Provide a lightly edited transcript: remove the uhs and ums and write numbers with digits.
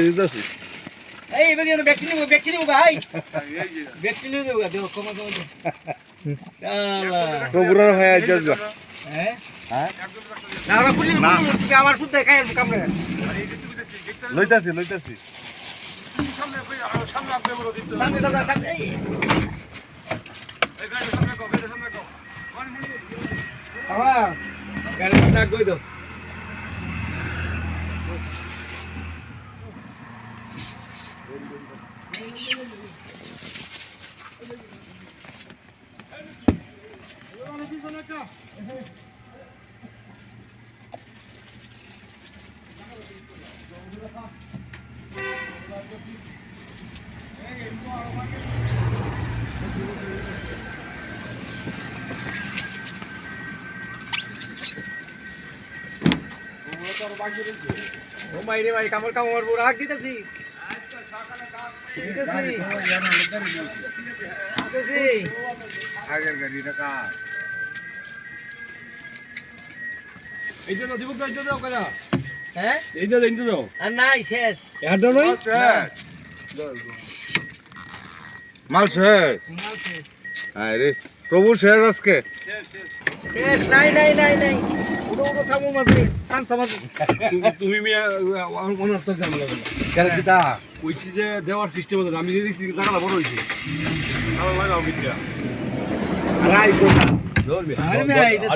দিতাছি এই বেগে ব্যক্তি নিব ভাই ব্যক্তি নিব দেও কমা প্রভুরার হয়ে যাবে হ্যাঁ না আমরা পুলিশ আমার শুদ্ধ খাই কাম রে লইতাছি সামনে দাদা সামনে এই বাবা গাড়ি ডাক কই দাও ও মাইরে ভাই কামড় পুরো হাক দিতেছি আগের গাড়িটা কা এই যে দিব তো এই যে দাও করা হ্যাঁ এই যে দাও আর নাই শেষ এটা নই মাল শেষ আরে প্রভু শেষ আজকে শেষ নাই উড়ো থামো মাঝে কান সমাজ তুমি মিয়া মনে হচ্ছে ঝামেলা কেন কিটা কইছি যে দেওয়ার সিস্টেম আছে আমি যে দেখছি জায়গাটা বড় হইছে তাহলে লাগাও কিটা আরে আই কোনা ধরবে আরে ভাই এটা